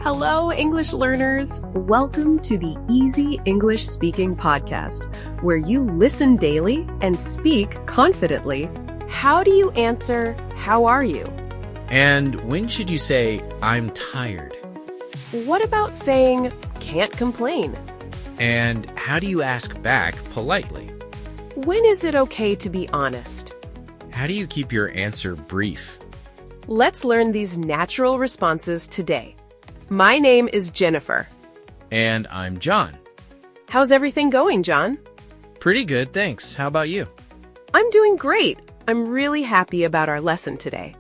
Hello, English learners. Welcome to the Easy English Speaking Podcast, where you listen daily and speak confidently. How do you answer, "How are you?" And when should you say, "I'm tired"? What about saying, "Can't complain"? And how do you ask back politely? When is it okay to be honest? How do you keep your answer brief? Let's learn these natural responses today. My name is Jennifer. And I'm John. How's everything going, John? Pretty good, thanks. How about you? I'm doing great. I'm really happy about our lesson today.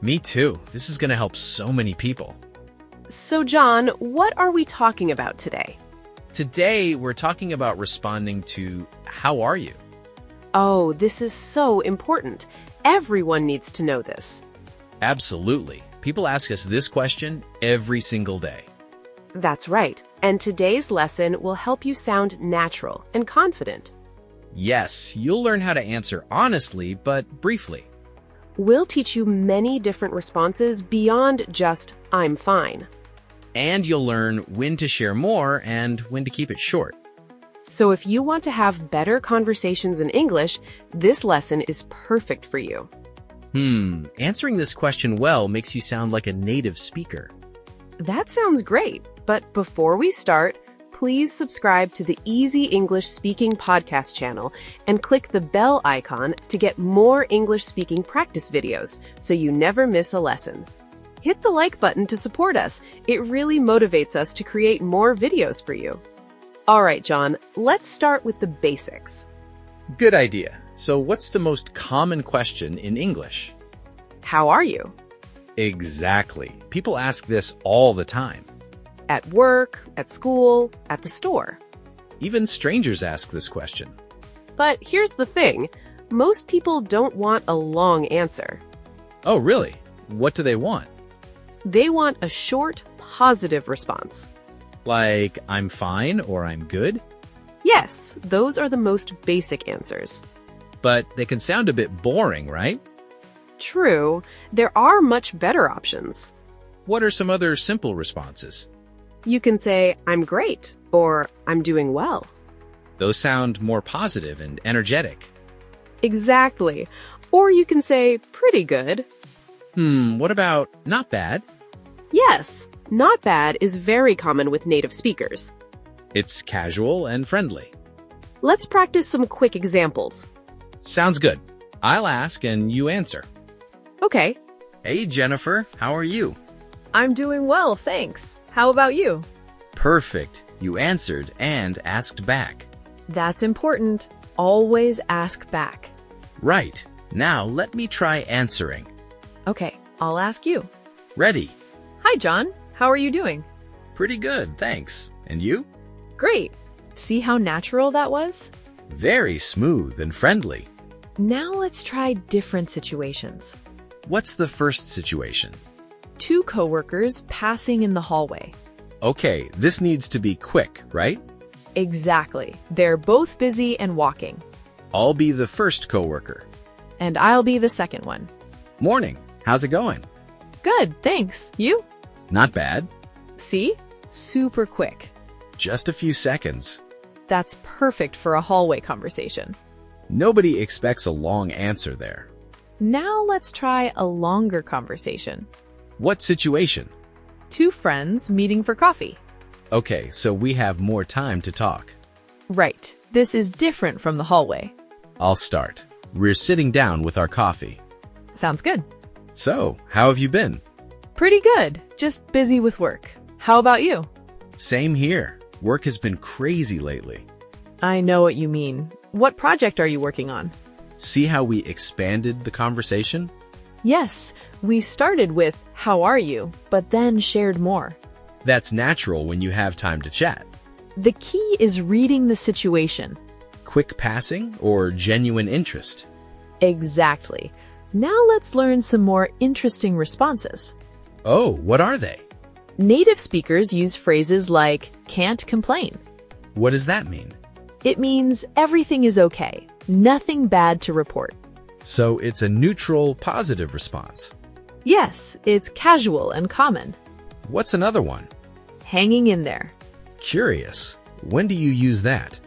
Me too. This is going to help so many people. So, John, what are we talking about today? Today, we're talking about responding to "How are you?" Oh, this is so important. Everyone needs to know this. Absolutely. People ask us this question every single day. That's right. And today's lesson will help you sound natural and confident. Yes, you'll learn how to answer honestly, but briefly. We'll teach you many different responses beyond just "I'm fine." And you'll learn when to share more and when to keep it short. So if you want to have better conversations in English, this lesson is perfect for you. Answering this question well makes you sound like a native speaker. That sounds great. But before we start, please subscribe to the Easy English Speaking Podcast channel and click the bell icon to get more English speaking practice videos so you never miss a lesson. Hit the like button to support us. It really motivates us to create more videos for you. All right, John, let's start with the basics. Good idea. So what's the most common question in English? How are you? Exactly. People ask this all the time. At work, at school, at the store. Even strangers ask this question. But here's the thing. Most people don't want a long answer. Oh, really? What do they want? They want a short, positive response. Like, "I'm fine" or "I'm good"? Yes, those are the most basic answers. But they can sound a bit boring, right? True, there are much better options. What are some other simple responses? You can say, "I'm great," or "I'm doing well." Those sound more positive and energetic. Exactly. Or you can say, "Pretty good." What about "not bad"? Yes, not bad is very common with native speakers. It's casual and friendly. Let's practice some quick examples. Sounds good. I'll ask and you answer. Okay. Hey, Jennifer, how are you? I'm doing well, thanks. How about you? Perfect. You answered and asked back. That's important. Always ask back. Right. Now let me try answering. Okay, I'll ask you. Ready. Hi, John. How are you doing? Pretty good, thanks. And you? Great. See how natural that was? Very smooth and friendly. Now let's try different situations. What's the first situation? Two coworkers passing in the hallway. Okay, this needs to be quick, right? Exactly. They're both busy and walking. I'll be the first coworker. And I'll be the second one. Morning. How's it going? Good, thanks. You? Not bad. See? Super quick. Just a few seconds. That's perfect for a hallway conversation. Nobody expects a long answer there. Now let's try a longer conversation. What situation? Two friends meeting for coffee. Okay, so we have more time to talk. Right. This is different from the hallway. I'll start. We're sitting down with our coffee. Sounds good. So, how have you been? Pretty good. Just busy with work. How about you? Same here. Work has been crazy lately. I know what you mean. What project are you working on? See how we expanded the conversation? Yes, we started with "How are you?" but then shared more. That's natural when you have time to chat. The key is reading the situation. Quick passing or genuine interest? Exactly. Now let's learn some more interesting responses. Oh, what are they? Native speakers use phrases like "can't complain." What does that mean? It means everything is okay, nothing bad to report. So it's a neutral, positive response. Yes, it's casual and common. What's another one? hanging in there. Curious. When do you use that?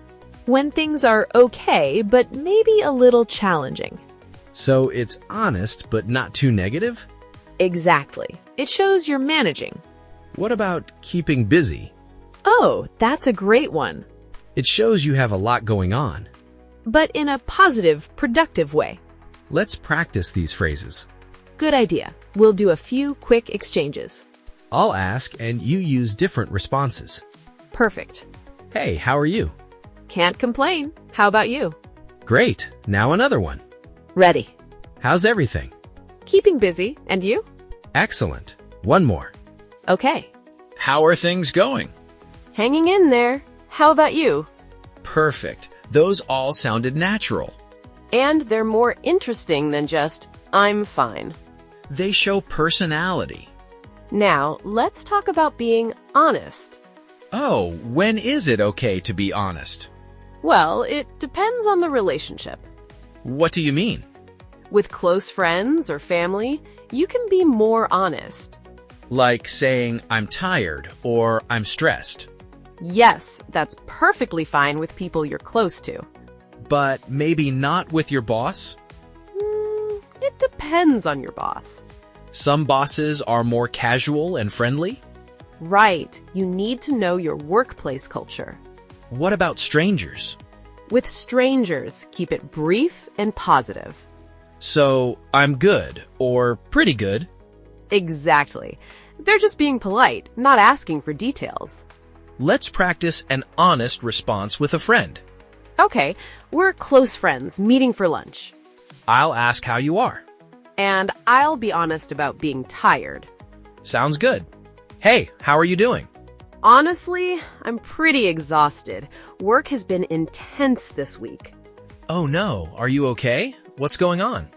When things are okay, but maybe a little challenging. So it's honest but not too negative? Exactly. It shows you're managing. What about keeping busy? Oh, that's a great one. It shows you have a lot going on. But in a positive, productive way. Let's practice these phrases. Good idea. We'll do a few quick exchanges. I'll ask and you use different responses. Perfect. Hey, how are you? Can't complain. How about you? Great. Now another one. Ready. How's everything? Keeping busy. And you? Excellent. One more. Okay. How are things going? Hanging in there. How about you? Perfect. Those all sounded natural. And they're more interesting than just, I'm fine. They show personality. Now, let's talk about being honest. Oh, when is it okay to be honest? Well, it depends on the relationship. What do you mean? With close friends or family, you can be more honest. Like saying, I'm tired or I'm stressed. Yes, that's perfectly fine with people you're close to. But maybe not with your boss? It depends on your boss. Some bosses are more casual and friendly? Right, you need to know your workplace culture. What about strangers? With strangers, keep it brief and positive. So, I'm good or pretty good. Exactly. They're just being polite, not asking for details. Let's practice an honest response with a friend. Okay, we're close friends meeting for lunch. I'll ask how you are. And I'll be honest about being tired. Sounds good. Hey, how are you doing? Honestly, I'm pretty exhausted. Work has been intense this week. Oh no, are you okay? What's going on?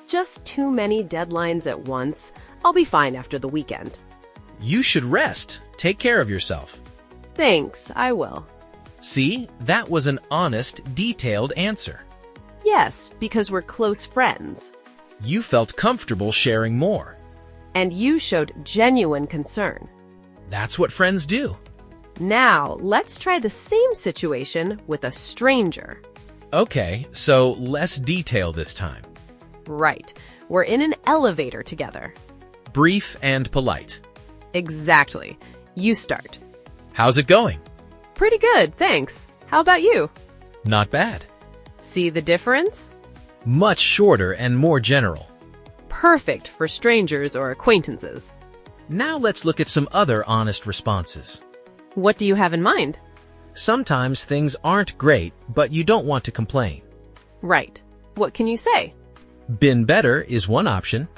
Just too many deadlines at once. I'll be fine after the weekend. You should rest. Take care of yourself. Thanks, I will. See, that was an honest, detailed answer. Yes, because we're close friends. You felt comfortable sharing more. And you showed genuine concern. That's what friends do. Now, let's try the same situation with a stranger. Okay, so less detail this time. Right. We're in an elevator together. Brief and polite. Exactly. You start. How's it going? Pretty good, thanks. How about you? Not bad. See the difference? Much shorter and more general. Perfect for strangers or acquaintances. Now let's look at some other honest responses. What do you have in mind? Sometimes things aren't great, but you don't want to complain. Right. What can you say? Been better is one option.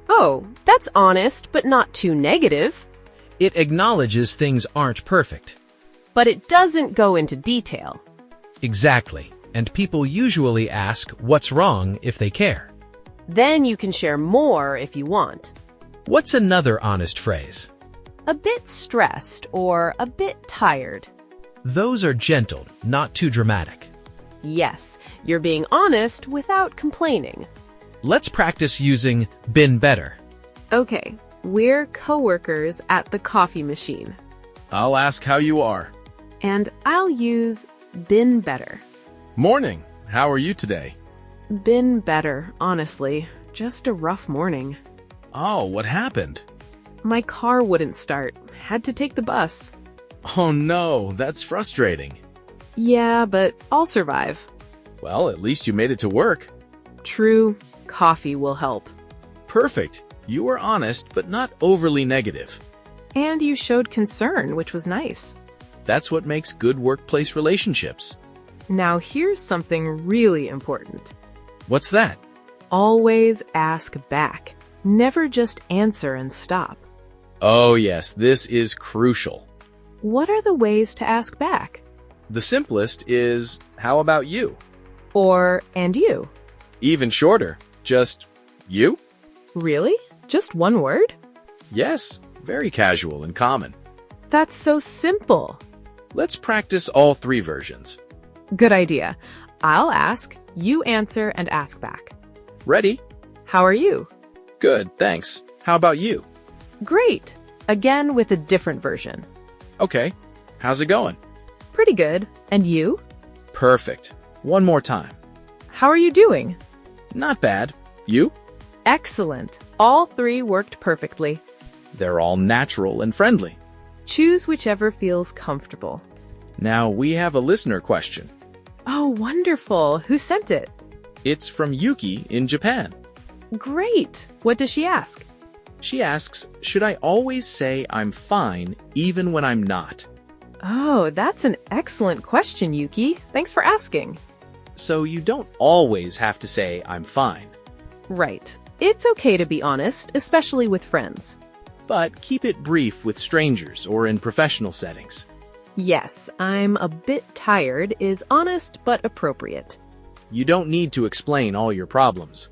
Oh, that's honest, but not too negative. It acknowledges things aren't perfect. But it doesn't go into detail. Exactly. And people usually ask what's wrong if they care. Then you can share more if you want. What's another honest phrase? A bit stressed or a bit tired. Those are gentle, not too dramatic. Yes, you're being honest without complaining. Let's practice using been better. Okay, we're coworkers at the coffee machine. I'll ask how you are. And I'll use been better. Morning. How are you today? Been better, honestly. Just a rough morning. Oh, what happened? My car wouldn't start. Had to take the bus. Oh no, that's frustrating. Yeah, but I'll survive. Well, at least you made it to work. True, coffee will help. Perfect. You were honest, but not overly negative. And you showed concern, which was nice. That's what makes good workplace relationships. Now here's something really important. What's that? Always ask back. Never just answer and stop. Oh yes, this is crucial. What are the ways to ask back? The simplest is, how about you? Or, and you? Even shorter, just, you? Really? Just one word? Yes, very casual and common. That's so simple. Let's practice all three versions. Good idea. I'll ask, you answer, and ask back. Ready? How are you? Good, thanks. How about you? Great. Again with a different version. Okay. How's it going? Pretty good. And you? Perfect. One more time. How are you doing? Not bad. You? Excellent. All three worked perfectly. They're all natural and friendly. Choose whichever feels comfortable. Now we have a listener question. Oh, wonderful. Who sent it? It's from Yuki in Japan. Great. What does she ask? She asks, should I always say I'm fine even when I'm not? Oh, that's an excellent question, Yuki. Thanks for asking. So you don't always have to say I'm fine, Right. It's okay to be honest, especially with friends. but keep it brief with strangers or in professional settings. Yes, I'm a bit tired is honest but appropriate. You don't need to explain all your problems.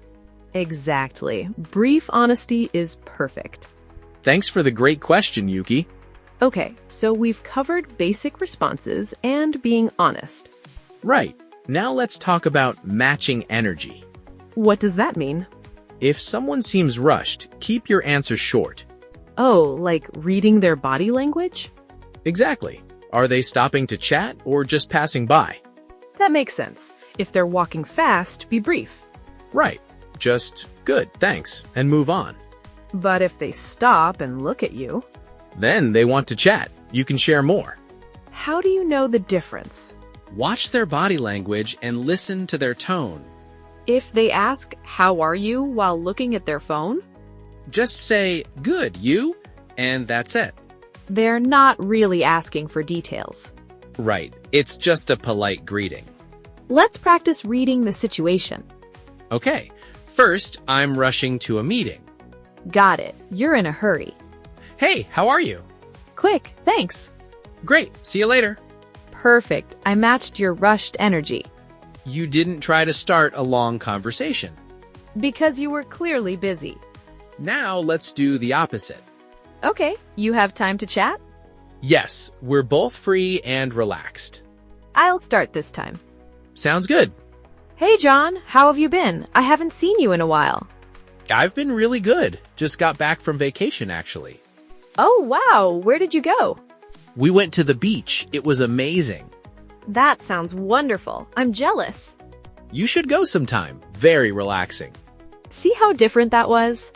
Exactly. Brief honesty is perfect. Thanks for the great question, Yuki. Okay, so we've covered basic responses and being honest. Right. Now let's talk about matching energy. What does that mean? If someone seems rushed, keep your answer short. Oh, like reading their body language? Exactly. Are they stopping to chat or just passing by? That makes sense. If they're walking fast, be brief. Right. Just good, thanks, and move on. But if they stop and look at you, Then they want to chat. You can share more. how do you know the difference? Watch their body language and listen to their tone. If they ask, "How are you?" while looking at their phone, Just say, "Good, you?" and that's it. they're not really asking for details. Right. It's just a polite greeting. Let's practice reading the situation. Okay. First, I'm rushing to a meeting. Got it. You're in a hurry. Hey, how are you? Quick, thanks. Great. See you later. Perfect. I matched your rushed energy. You didn't try to start a long conversation. Because you were clearly busy. Now let's do the opposite. Okay, you have time to chat? Yes, we're both free and relaxed. I'll start this time. Sounds good. Hey, John, how have you been? I haven't seen you in a while. I've been really good. Just got back from vacation, actually. Oh, wow. Where did you go? We went to the beach. It was amazing. That sounds wonderful. I'm jealous. You should go sometime. Very relaxing. See how different that was?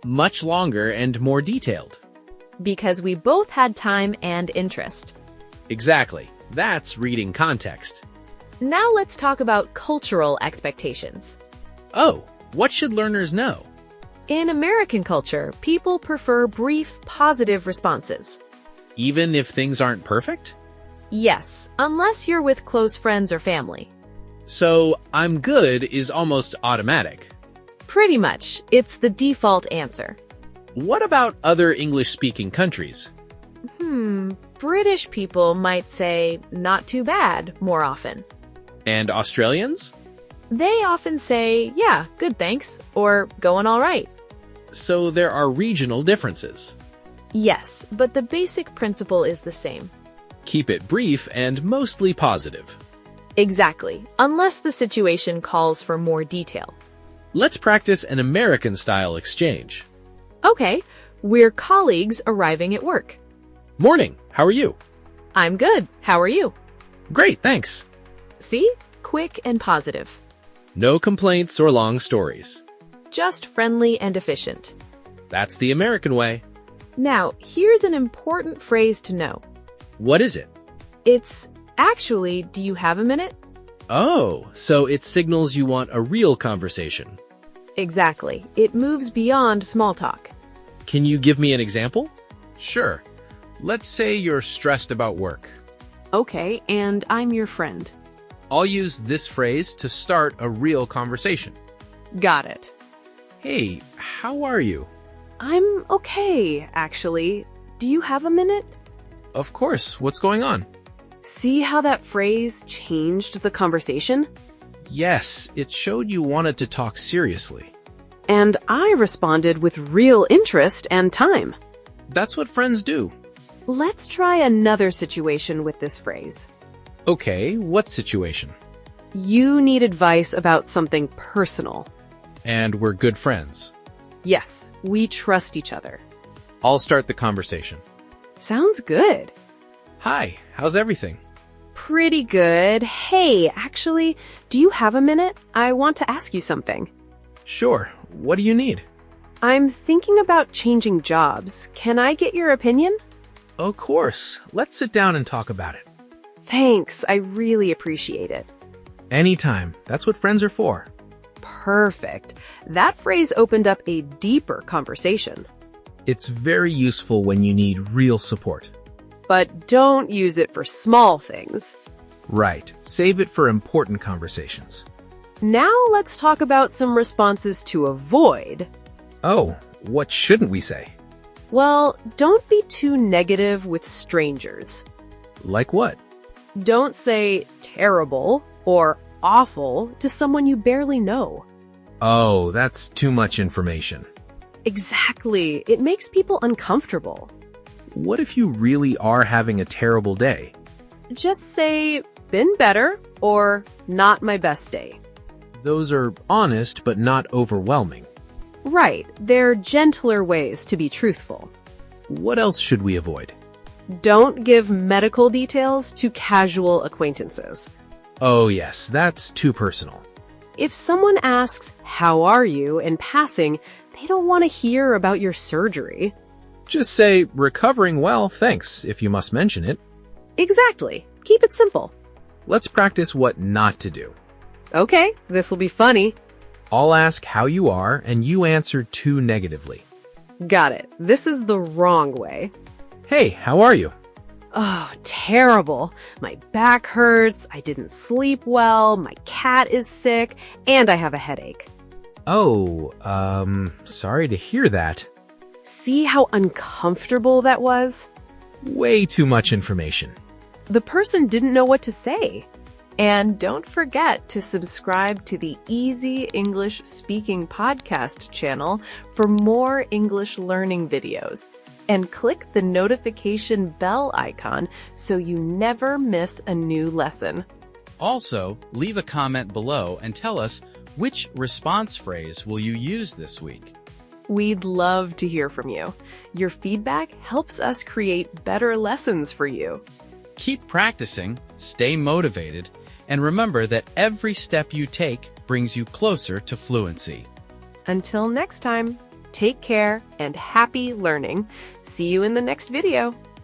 Much longer and more detailed. Because we both had time and interest. Exactly. That's reading context. Now let's talk about cultural expectations. Oh, what should learners know? In American culture, people prefer brief, positive responses. Even if things aren't perfect? Yes, unless you're with close friends or family. So, I'm good is almost automatic. Pretty much, it's the default answer. What about other English-speaking countries? British people might say, "Not too bad," more often. And Australians? They often say, "Yeah, good thanks," or "Going all right." So there are regional differences. Yes, but the basic principle is the same. Keep it brief and mostly positive. Exactly, unless the situation calls for more detail. Let's practice an American-style exchange. Okay, we're colleagues arriving at work. Morning, how are you? I'm good. How are you? Great, thanks. See? Quick and positive. No complaints or long stories. Just friendly and efficient. That's the American way. Now, here's an important phrase to know. What is it? It's, "Actually, do you have a minute?" Oh, so it signals you want a real conversation. Exactly. It moves beyond small talk. Can you give me an example? Sure. Let's say you're stressed about work. Okay, and I'm your friend. I'll use this phrase to start a real conversation. Got it. Hey, how are you? I'm okay, actually. Do you have a minute? Of course, what's going on? See how that phrase changed the conversation? Yes, it showed you wanted to talk seriously. And I responded with real interest and time. That's what friends do. Let's try another situation with this phrase. Okay, what situation? You need advice about something personal. And we're good friends. Yes, we trust each other. I'll start the conversation. Sounds good. Hi, how's everything? Pretty good. Hey, actually, do you have a minute? I want to ask you something. Sure, what do you need? I'm thinking about changing jobs. Can I get your opinion? Of course, let's sit down and talk about it. Thanks, I really appreciate it. Anytime, that's what friends are for. Perfect. That phrase opened up a deeper conversation. It's very useful when you need real support. But don't use it for small things. Right, save it for important conversations. Now let's talk about some responses to avoid. Oh, what shouldn't we say? Well, don't be too negative with strangers. Like what? Don't say terrible or awful to someone you barely know. Oh, that's too much information. Exactly. It makes people uncomfortable. What if you really are having a terrible day? Just say, been better, or not my best day. Those are honest but not overwhelming. Right. They're gentler ways to be truthful. What else should we avoid? Don't give medical details to casual acquaintances. Oh yes, that's too personal. If someone asks, how are you, in passing, they don't want to hear about your surgery. Just say, recovering well, thanks, if you must mention it. Exactly. Keep it simple. Let's practice what not to do. Okay, this'll be funny. I'll ask how you are, and you answer too negatively. Got it. This is the wrong way. Hey, how are you? Oh, terrible. My back hurts, I didn't sleep well, my cat is sick, and I have a headache. Oh, sorry to hear that. See how uncomfortable that was? Way too much information. The person didn't know what to say. And don't forget to subscribe to the Easy English Speaking podcast channel for more English learning videos. And click the notification bell icon so you never miss a new lesson. Also, leave a comment below and tell us which response phrase will you use this week. We'd love to hear from you. Your feedback helps us create better lessons for you. Keep practicing, stay motivated, and remember that every step you take brings you closer to fluency. Until next time, take care and happy learning. See you in the next video.